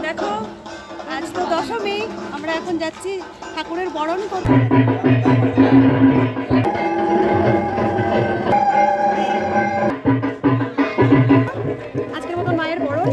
দেখো আজ তো দশমী, আমরা এখন যাচ্ছি ঠাকুরের বরণ করতে। আজকের মতো মায়ের বরণ।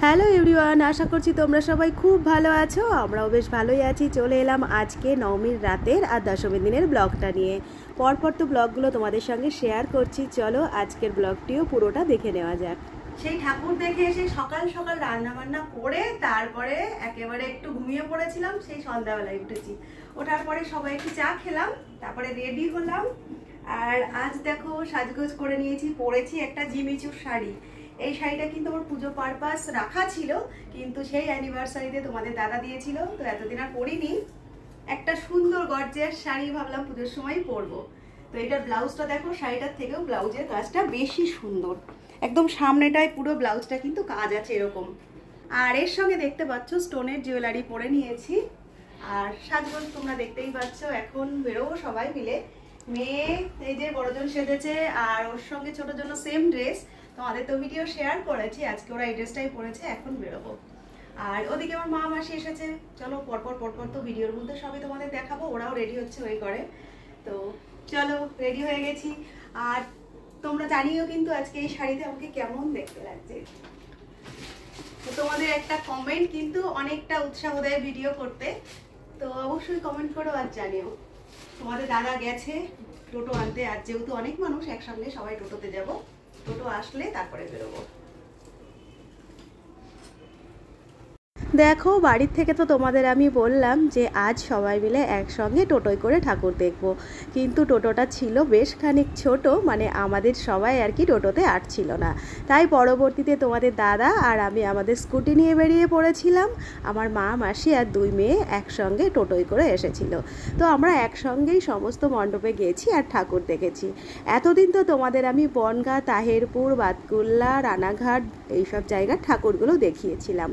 হ্যালো এভরিওয়ান, আশা করছি তোমরা সবাই খুব ভালো আছো। আমরাও বেশ ভালোই আছি। চলে এলাম আজকে নবমীর রাতের আর দশমীর দিনের ব্লগটা নিয়ে। পরপর তো ব্লগগুলো তোমাদের সঙ্গে শেয়ার করছি, চলো আজকের ব্লগটিও পুরোটা দেখে নেওয়া যাক। সেই ঠাকুর দেখে এসে সকাল সকাল রান্না বান্না করে তারপরে একেবারে একটু ঘুমিয়ে পড়েছিলাম। সেই সন্ধ্যাবেলায় উঠেছি, ওঠার পরে সবাই একটু চা খেলাম, তারপরে রেডি হলাম। আর আজ দেখো সাজগোজ করে নিয়েছি, পরেছি একটা জিমিচুর শাড়ি। এই শাড়িটা কিন্তু আমার পুজো পারপাস রাখা ছিল, কিন্তু সেই অ্যানিভার্সারিতে তোমাদের দাদা দিয়েছিল, তো এতদিন আর পরিনি। একটা সুন্দর গর্জিয়াস শাড়ি ভাবলাম পুজোর সময় পরবো। তো এটার ব্লাউজটা দেখো, শাড়িটার থেকেও ব্লাউজের কাজটা বেশি সুন্দর। একদম সামনেটায় পুরো ব্লাউজটা কিন্তু কাজ আছে এরকম। আর এর সঙ্গে দেখতে পাচ্ছ স্টোনের জুয়েলারি পরে নিয়েছি। আর সাজগোজ তোমরা দেখতেই পাচ্ছ। এখন বেরোবো সবাই মিলে। মেয়ে এই যে বড়জন সেজেছে, আর ওর সঙ্গে ছোট জন্য সেম ড্রেস। তোমাদের তো ভিডিও শেয়ার করেছি, আজকে ওরা এই ড্রেসটাই পরেছে। এখন বেরোবো। আর ওদিকে আমার মা মাসি এসেছে। চলো পরপর তো ভিডিওর মধ্যে সবই তোমাদের দেখাবো। ওরাও রেডি হচ্ছে ওই করে। তো চলো, রেডি হয়ে গেছি। আর তোমরা জানিও কিন্তু আজকে এই শাড়িতে আমাকে কেমন দেখতে লাগছে। তো তোমাদের একটা কমেন্ট কিন্তু অনেকটা উৎসাহ দেয় ভিডিও করতে, তো অবশ্যই কমেন্ট করো আর জানিও। তোমাদের দাদা গেছে টোটো আনতে, আর যেহেতু অনেক মানুষ একসঙ্গে সবাই টোটোতে যাব, টোটো আসলে তারপরে বেরোবো। দেখো বাড়ির থেকে তো তোমাদের আমি বললাম যে আজ সবাই মিলে একসঙ্গে টোটোয় করে ঠাকুর দেখব, কিন্তু টোটোটা ছিল বেশ খানিক ছোট, মানে আমাদের সবাই আর কি টোটোতে আটছিল না। তাই পরবর্তীতে তোমাদের দাদা আর আমি আমাদের স্কুটি নিয়ে বেরিয়ে পড়েছিলাম। আমার মা মাসি আর দুই মেয়ে একসঙ্গে টোটোয় করে এসেছিল। তো আমরা একসঙ্গেই সমস্ত মণ্ডপে গেছি আর ঠাকুর দেখেছি। এতদিন তো তোমাদের আমি বনগাঁ, তাহেরপুর, বাতকুল্লা, রানাঘাট এইসব জায়গার ঠাকুরগুলো দেখিয়েছিলাম।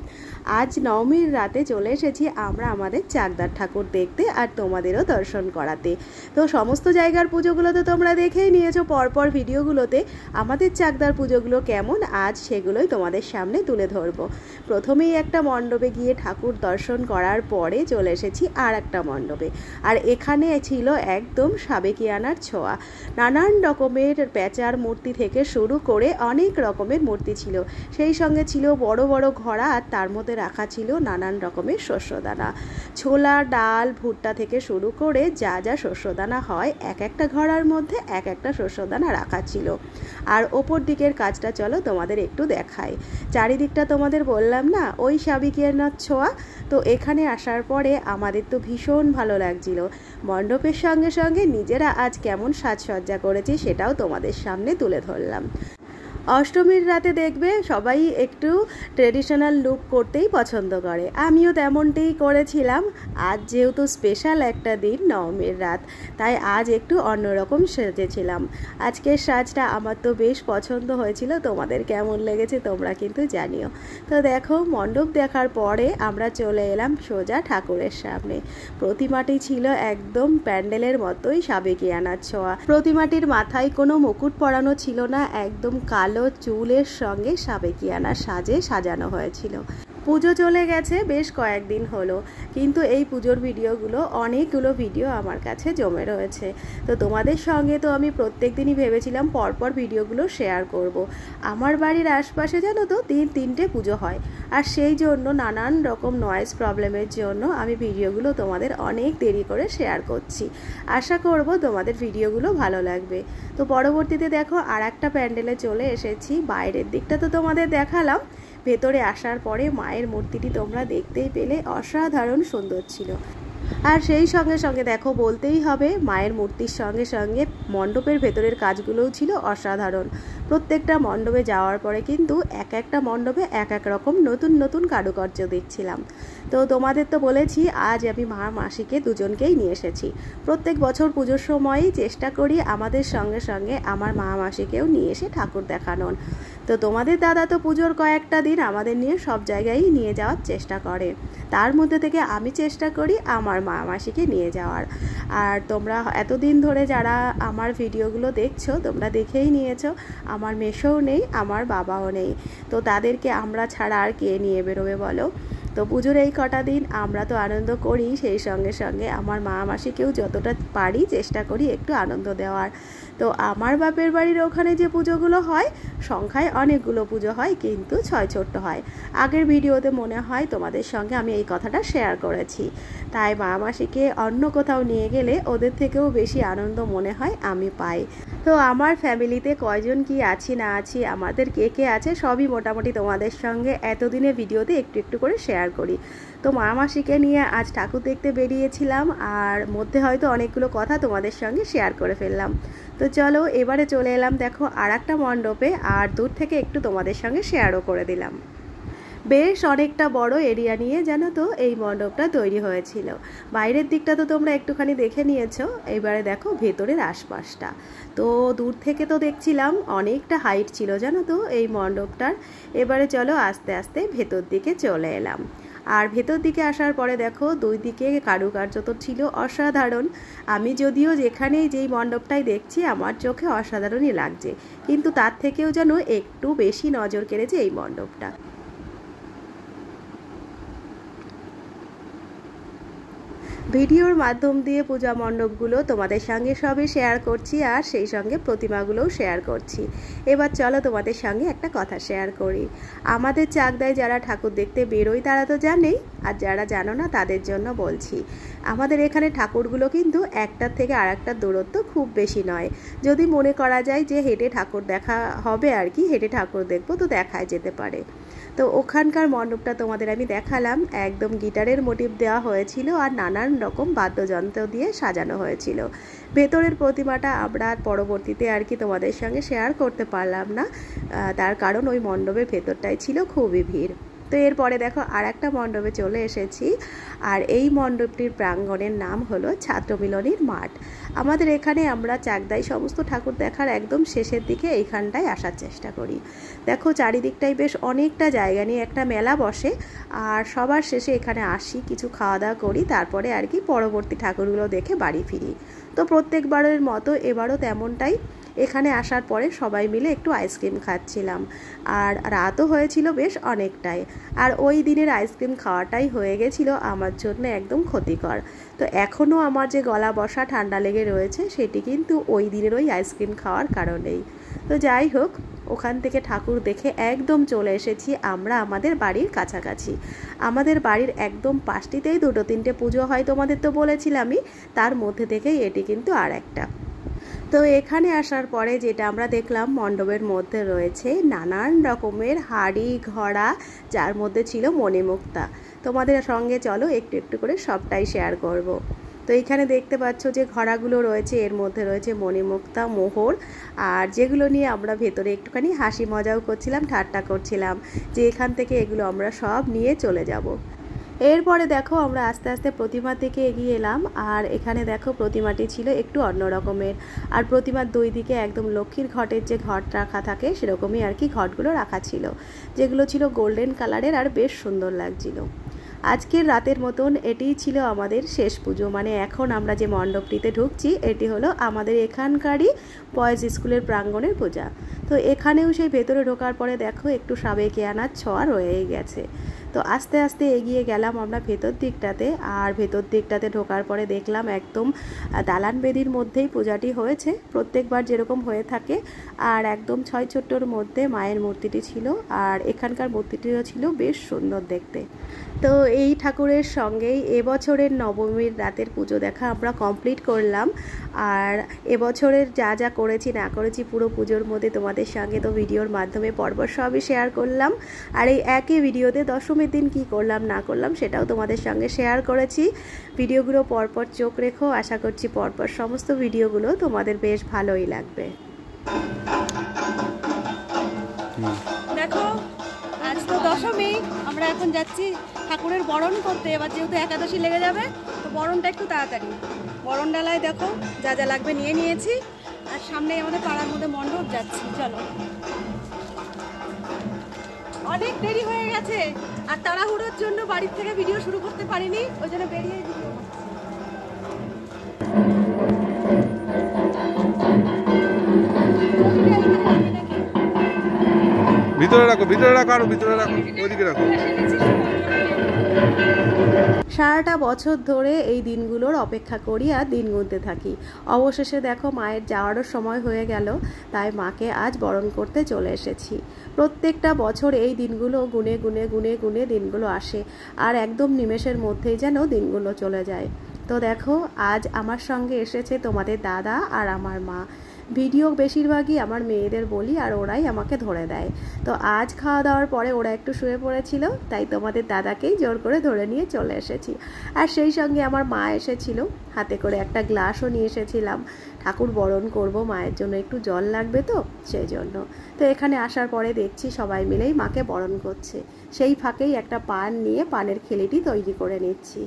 আজ নবমীর রাতে চলে এসেছি আমরা আমাদের চাকদার ঠাকুর দেখতে আর তোমাদেরও দর্শন করাতে। তো সমস্ত জায়গার পুজোগুলো তো তোমরা দেখেই নিয়েছো পরপর ভিডিওগুলোতে। আমাদের চাকদার পুজোগুলো কেমন আজ সেগুলোই তোমাদের সামনে তুলে ধরবো। প্রথমেই একটা মণ্ডপে গিয়ে ঠাকুর দর্শন করার পরে চলে এসেছি আর একটা মণ্ডপে। আর এখানে ছিল একদম সাবেকিয়ানার ছোঁয়া। নানান রকমের প্যাঁচার মূর্তি থেকে শুরু করে অনেক রকমের মূর্তি ছিল। সেই সঙ্গে ছিল বড় বড় ঘোড়া, আর তার মধ্যে রাখা ছিল নানান রকমের শস্যদানা। ছোলা, ডাল, ভুট্টা থেকে শুরু করে যা যা শস্যদানা হয় এক একটা ঘোড়ার মধ্যে এক একটা শস্যদানা রাখা ছিল। আর ওপর দিকের কাজটা চলো তোমাদের একটু দেখাই। চারিদিকটা তোমাদের বললাম না ওই সাবেকিয়ানার ছোঁয়া। তো এখানে আসার পরে আমাদের তো ভীষণ ভালো লাগছিল। মণ্ডপের সঙ্গে সঙ্গে নিজেরা আজ কেমন সাজসজ্জা করেছি সেটাও তোমাদের সামনে তুলে ধরলাম। অষ্টমীর রাতে দেখবে সবাই একটু ট্রেডিশনাল লুক করতেই পছন্দ করে, আমিও তেমনটাই করেছিলাম। আজ যেহেতু স্পেশাল একটা দিন নবমীর রাত, তাই আজ একটু অন্যরকম সেজেছিলাম। আজকের সাজটা আমার তো বেশ পছন্দ হয়েছিল, তোমাদের কেমন লেগেছে তোমরা কিন্তু জানিও। তো দেখো মণ্ডপ দেখার পরে আমরা চলে এলাম সোজা ঠাকুরের সামনে। প্রতিমাটি ছিল একদম প্যান্ডেলের মতোই সাবেকিয়ানার ছোঁয়া। প্রতিমাটির মাথায় কোনো মুকুট পরানো ছিল না, একদম কালো চুলের সঙ্গে সাবেকিয়ানা সাজে সাজানো হয়েছিল। পুজো চলে গেছে বেশ কয়েকদিন হলো, কিন্তু এই পুজোর ভিডিওগুলো অনেকগুলো ভিডিও আমার কাছে জমে রয়েছে। তো তোমাদের সঙ্গে তো আমি প্রত্যেক দিনই ভেবেছিলাম পরপর ভিডিওগুলো শেয়ার করব। আমার বাড়ির আশপাশে জানো তো তিনটে পুজো হয়, আর সেই জন্য নানান রকম নয়েজ প্রবলেমের জন্য আমি ভিডিওগুলো তোমাদের অনেক দেরি করে শেয়ার করছি। আশা করব তোমাদের ভিডিওগুলো ভালো লাগবে। তো পরবর্তীতে দেখো আর একটা প্যান্ডেলে চলে এসেছি। বাইরের দিকটা তো তোমাদের দেখালাম, ভেতরে আসার পরে মায়ের মূর্তিটি তোমরা দেখতেই পেলে অসাধারণ সুন্দর ছিল। আর সেই সঙ্গে সঙ্গে দেখো বলতেই হবে মায়ের মূর্তির সঙ্গে সঙ্গে মণ্ডপের ভেতরের কাজগুলোও ছিল অসাধারণ। প্রত্যেকটা মণ্ডপে যাওয়ার পরে কিন্তু এক একটা মণ্ডপে এক এক রকম নতুন নতুন কারুকার্য দেখছিলাম। তো তোমাদের তো বলেছি আজ আমি মা মাসিকে দুজনকেই নিয়ে এসেছি। প্রত্যেক বছর পুজোর সময়ই চেষ্টা করি আমাদের সঙ্গে সঙ্গে আমার মা মাসিকেও নিয়ে এসে ঠাকুর দেখানোর। তো তোমাদের দাদা তো পুজোর কয়েকটা দিন আমাদের নিয়ে সব জায়গায় নিয়ে যাওয়ার চেষ্টা করে, তার মধ্যে থেকে আমি চেষ্টা করি আমার মা মাসিকে নিয়ে যাওয়ার। আর তোমরা এতদিন ধরে যারা আমার ভিডিওগুলো দেখছো তোমরা দেখেই নিয়েছো আমার মেসোও নেই, আমার বাবাও নেই, তো তাদেরকে আমরা ছাড়া আর কে নিয়ে বেরোবে বলো। তো পুজোর এই কটা দিন আমরা তো আনন্দ করি, সেই সঙ্গে সঙ্গে আমার মা মাসিকেও যতটা পারি চেষ্টা করি একটু আনন্দ দেওয়ার। তো আমার বাপের বাড়ির ওখানে যে পুজোগুলো হয় সংখ্যায় অনেকগুলো পুজো হয়, কিন্তু ছয় ছোট্ট হয়। আগের ভিডিওতে মনে হয় তোমাদের সঙ্গে আমি এই কথাটা শেয়ার করেছি। তাই মা মাসিকে অন্য কোথাও নিয়ে গেলে ওদের থেকেও বেশি আনন্দ মনে হয় আমি পাই। তো আমার ফ্যামিলিতে কয়জন কি আছি না আছি, আমাদের কে কে আছে সবই মোটামুটি তোমাদের সঙ্গে এতদিনের ভিডিওতে একটু একটু করে শেয়ার করি। তো মা মাসিকে নিয়ে আজ ঠাকুর দেখতে বেরিয়েছিলাম, আর মধ্যে হয়তো অনেকগুলো কথা তোমাদের সঙ্গে শেয়ার করে ফেললাম। তো চলো এবারে চলে এলাম দেখো আর একটা মণ্ডপে, আর দূর থেকে একটু তোমাদের সঙ্গে শেয়ারও করে দিলাম। বেশ অনেকটা বড় এরিয়া নিয়ে জানো তো এই মণ্ডপটা তৈরি হয়েছিল। বাইরের দিকটা তো তোমরা একটুখানি দেখে নিয়েছো, এবারে দেখো ভেতরের আশপাশটা। তো দূর থেকে তো দেখছিলাম অনেকটা হাইট ছিল জানো তো এই মণ্ডপটার। এবারে চলো আস্তে আস্তে ভেতর দিকে চলে এলাম। আর ভেতর দিকে আসার পরে দেখো দুই দিকে কারুকার্য তো ছিল অসাধারণ। আমি যদিও যেখানেই যেই মণ্ডপটাই দেখছি আমার চোখে অসাধারণই লাগছে, কিন্তু তার থেকেও যেন একটু বেশি নজর কেড়েছে এই মণ্ডপটা। ভিডিওর মাধ্যম দিয়ে পূজা মণ্ডপগুলো তোমাদের সঙ্গে সবই শেয়ার করছি, আর সেই সঙ্গে প্রতিমাগুলোও শেয়ার করছি। এবার চলো তোমাদের সঙ্গে একটা কথা শেয়ার করি। আমাদের চাকদায় যারা ঠাকুর দেখতে বেরোয় তারা তো জানেই, আর যারা জানো না তাদের জন্য বলছি। আমাদের এখানে ঠাকুরগুলো কিন্তু একটার থেকে আর একটার দূরত্ব খুব বেশি নয়। যদি মনে করা যায় যে হেঁটে ঠাকুর দেখা হবে আর কি, হেঁটে ঠাকুর দেখবো, তো দেখায় যেতে পারে। তো ওখানকার মণ্ডপটা তোমাদের আমি দেখালাম, একদম গিটারের মোটিভ দেওয়া হয়েছিল আর নানান রকম বাদ্যযন্ত্র দিয়ে সাজানো হয়েছিল। ভেতরের প্রতিমাটা আমরা পরবর্তীতে আর কি তোমাদের সঙ্গে শেয়ার করতে পারলাম না, তার কারণ ওই মণ্ডপের ভেতরটাই ছিল খুবই ভিড়। তো এরপরে দেখো আর একটা মণ্ডপে চলে এসেছি, আর এই মণ্ডপটির প্রাঙ্গণের নাম হলো ছাত্রমিলনীর মাঠ। আমাদের এখানে আমরা চাকদাই সমস্ত ঠাকুর দেখার একদম শেষের দিকে এইখানটায় আসার চেষ্টা করি। দেখো চারিদিকটাই বেশ অনেকটা জায়গা নিয়ে একটা মেলা বসে, আর সবার শেষে এখানে আসি, কিছু খাওয়া দাওয়া করি, তারপরে আর কি পরবর্তী ঠাকুরগুলো দেখে বাড়ি ফিরি। তো প্রত্যেকবারের মতো এবারও তেমনটাই। এখানে আসার পরে সবাই মিলে একটু আইসক্রিম খাচ্ছিলাম, আর রাতও হয়েছিল বেশ অনেকটাই। আর ওই দিনের আইসক্রিম খাওয়াটাই হয়ে গেছিলো আমার জন্য একদম ক্ষতিকর। তো এখনও আমার যে গলা বসা ঠান্ডা লেগে রয়েছে সেটি কিন্তু ওই দিনের ওই আইসক্রিম খাওয়ার কারণেই। তো যাই হোক, ওখান থেকে ঠাকুর দেখে একদম চলে এসেছি আমরা আমাদের বাড়ির কাছাকাছি। আমাদের বাড়ির একদম পাশটিতেই দুটো তিনটে পুজো হয় তোমাদের তো বলেছিলামই, তার মধ্যে থেকেই এটি কিন্তু আর একটা। তো এখানে আসার পরে যেটা আমরা দেখলাম মণ্ডপের মধ্যে রয়েছে নানান রকমের হাঁড়ি ঘড়া, যার মধ্যে ছিল মণিমুক্তা। তোমাদের সঙ্গে চলো একটু একটু করে সবটাই শেয়ার করব। তো এইখানে দেখতে পাচ্ছ যে ঘড়াগুলো রয়েছে, এর মধ্যে রয়েছে মণিমুক্তা, মোহর, আর যেগুলো নিয়ে আমরা ভেতরে একটুখানি হাসি মজাও করছিলাম, ঠাট্টা করছিলাম যে এখান থেকে এগুলো আমরা সব নিয়ে চলে যাব। এরপরে দেখো আমরা আস্তে আস্তে প্রতিমার দিকে এগিয়ে এলাম, আর এখানে দেখো প্রতিমাটি ছিল একটু অন্য রকমের। আর প্রতিমার দুই দিকে একদম লক্ষ্মীর ঘটের যে ঘট রাখা থাকে সেরকমই আর কি ঘটগুলো রাখা ছিল, যেগুলো ছিল গোল্ডেন কালারের আর বেশ সুন্দর লাগছিল। আজকের রাতের মতন এটিই ছিল আমাদের শেষ পুজো, মানে এখন আমরা যে মণ্ডপটিতে ঢুকছি এটি হলো আমাদের এখানকারই বয়েজ স্কুলের প্রাঙ্গণের পূজা। তো এখানেও সেই ভেতরে ঢোকার পরে দেখো একটু সাবেকিয়ানার ছোঁয়া রয়েই গেছে। তো আস্তে আস্তে এগিয়ে গেলাম আমরা ভেতর দিকটাতে, আর ভেতর দিকটাতে ঢোকার পরে দেখলাম একদম দালান বেদির মধ্যেই পূজাটি হয়েছে, প্রত্যেকবার যেরকম হয়ে থাকে। আর একদম ছয় ছোট্টর মধ্যে মায়ের মূর্তিটি ছিল, আর এখানকার মূর্তিটিও ছিল বেশ সুন্দর দেখতে। তো এই ঠাকুরের সঙ্গেই এবছরের নবমীর রাতের পুজো দেখা আমরা কমপ্লিট করলাম। আর এবছরের যা যা করেছি না করেছি পুরো পুজোর মধ্যে তোমাদের সঙ্গে তো ভিডিওর মাধ্যমে পরপর সবই শেয়ার করলাম। আর এই একই ভিডিওতে দশমীর দিন কি করলাম না করলাম সেটাও তোমাদের সঙ্গে শেয়ার করেছি। ভিডিওগুলো পরপর চোখ রেখো, আশা করছি পরপর সমস্ত ভিডিওগুলো তোমাদের বেশ ভালোই লাগবে। দেখো আজ তো দশমী, আমরা এখন যাচ্ছি ঠাকুরের বরণ করতে। এবার যেহেতু একাদশী লেগে যাবে তো বরণটা একটু তাড়াতাড়ি। বরণ ডালায় দেখো যা যা লাগবে নিয়ে নিয়েছি, আর সামনেই আমাদের পাড়ার মধ্যে মণ্ডপ যাচ্ছি। চলো, অনেক দেরি হয়ে গেছে আর তাড়াহুড়োর জন্য বাড়ির থেকে ভিডিও শুরু করতে পারিনি, ওই জন্য বেরিয়ে ভিডিও। ভিতরে রাখো, ভিতরে রাখো, আরো ভিতরে রাখো, ওইদিকে রাখো। সারাটা বছর ধরে এই দিনগুলোর অপেক্ষা করি আর দিন গুনতে থাকি। অবশেষে দেখো মায়ের যাওয়ারও সময় হয়ে গেল, তাই মাকে আজ বরণ করতে চলে এসেছি। প্রত্যেকটা বছর এই দিনগুলো গুনে গুনে গুনে গুনে দিনগুলো আসে, আর একদম নিমেষের মধ্যেই যেন দিনগুলো চলে যায়। তো দেখো আজ আমার সঙ্গে এসেছে তোমাদের দাদা আর আমার মা। ভিডিও বেশিরভাগই আমার মেয়েদের বলি আর ওরাই আমাকে ধরে দেয়। তো আজ খাওয়া দাওয়ার পরে ওরা একটু শুয়ে পড়েছিল, তাই তোমাদের দাদাকেই জোর করে ধরে নিয়ে চলে এসেছি। আর সেই সঙ্গে আমার মা এসেছিল, হাতে করে একটা গ্লাসও নিয়ে এসেছিলাম। ঠাকুর বরণ করব, মায়ের জন্য একটু জল লাগবে তো সেই জন্য। তো এখানে আসার পরে দেখছি সবাই মিলেই মাকে বরণ করছে। সেই ফাঁকেই একটা পান নিয়ে পানের খিলিটি তৈরি করে নিচ্ছি।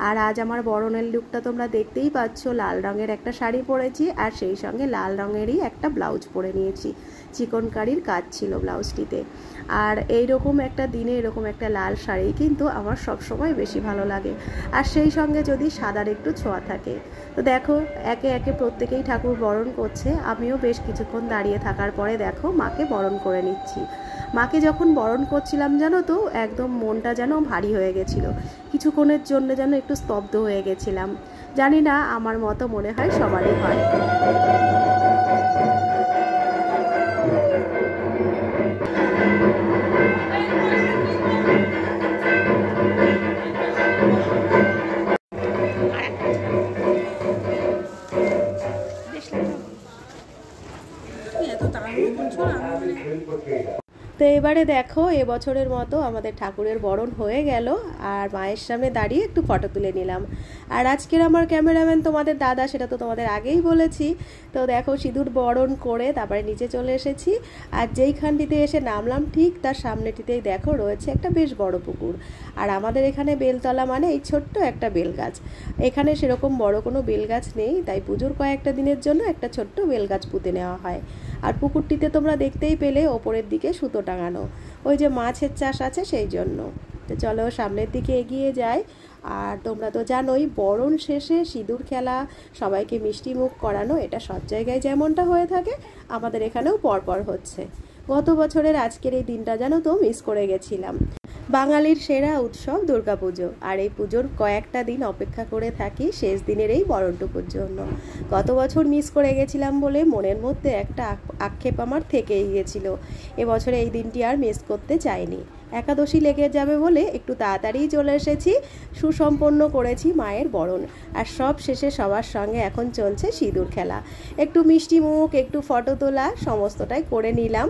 আর আজ আমার বরণের লুকটা তোমরা দেখতেই পাচ্ছ, লাল রঙের একটা শাড়ি পরেছি আর সেই সঙ্গে লাল রঙেরই একটা ব্লাউজ পরে নিয়েছি। চিকনকারির কাজ ছিল ব্লাউজটিতে। আর এইরকম একটা দিনে এরকম একটা লাল শাড়ি কিন্তু আমার সবসময় বেশি ভালো লাগে, আর সেই সঙ্গে যদি সাদার একটু ছোঁয়া থাকে। তো দেখো একে একে প্রত্যেকেই ঠাকুর বরণ করছে, আমিও বেশ কিছুক্ষণ দাঁড়িয়ে থাকার পরে দেখো মাকে বরণ করে নিচ্ছি। মাকে যখন বরণ করছিলাম জানো তো একদম মনটা যেন ভারী হয়ে গেছিল, কিছুক্ষণের জন্য যেন একটু স্তব্ধ হয়ে গেছিলাম। জানি না, আমার মতো মনে হয় সবারই হয়। তো এবারে দেখো এবছরের মতো আমাদের ঠাকুরের বরণ হয়ে গেল, আর মায়ের সামনে দাঁড়িয়ে একটু ফটো তুলে নিলাম। আর আজকের আমার ক্যামেরাম্যান তোমাদের দাদা, সেটা তো তোমাদের আগেই বলেছি। তো দেখো সিঁদুর বরণ করে তারপরে নিচে চলে এসেছি, আর যেইখানটিতে এসে নামলাম ঠিক তার সামনেটিতেই দেখো রয়েছে একটা বেশ বড় পুকুর। আর আমাদের এখানে বেলতলা মানে এই ছোট্ট একটা বেলগাছ। এখানে সেরকম বড় কোনো বেলগাছ নেই, তাই পুজোর কয়েকটা দিনের জন্য একটা ছোট্ট বেলগাছ পুঁতে নেওয়া হয়। আর পুকুরটিতে তোমরা দেখতেই পেলে ওপরের দিকে সুতো টাঙানো, ওই যে মাছের চাষ আছে সেই জন্য। তো চলো সামনের দিকে এগিয়ে যাই। আর তোমরা তো জানোই বরণ শেষে সিঁদুর খেলা, সবাইকে মিষ্টি মুখ করানো, এটা সব জায়গায় যেমনটা হয়ে থাকে আমাদের এখানেও পরপর হচ্ছে। গত বছরের আজকের এই দিনটা জানো তো মিস করে গেছিলাম। বাঙালির সেরা উৎসব দুর্গাপুজো, আর এই পুজোর কয়েকটা দিন অপেক্ষা করে থাকি শেষ দিনের এই বরণটুকুর জন্য। গত বছর মিস করে গেছিলাম বলে মনের মধ্যে একটা আক্ষেপ আমার থেকেই গিয়েছিল। এবছরে এই দিনটি আর মিস করতে চাইনি। একাদশী লেগে যাবে বলে একটু তাড়াতাড়ি চলে এসেছি, সুসম্পন্ন করেছি মায়ের বরণ। আর সব শেষে সবার সঙ্গে এখন চলছে সিঁদুর খেলা, একটু মিষ্টি মুখ, একটু ফটো তোলা, সমস্তটাই করে নিলাম।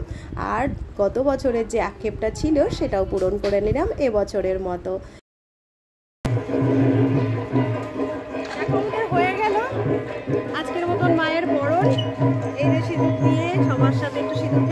আর গত বছরের যে আক্ষেপটা ছিল সেটাও পূরণ করে নিলাম এবছরের মতো। হয়ে গেল আজকের মতন মায়ের বরণ। এই যে সিঁদুর দিয়ে সবার সাথে একটু সিঁদুর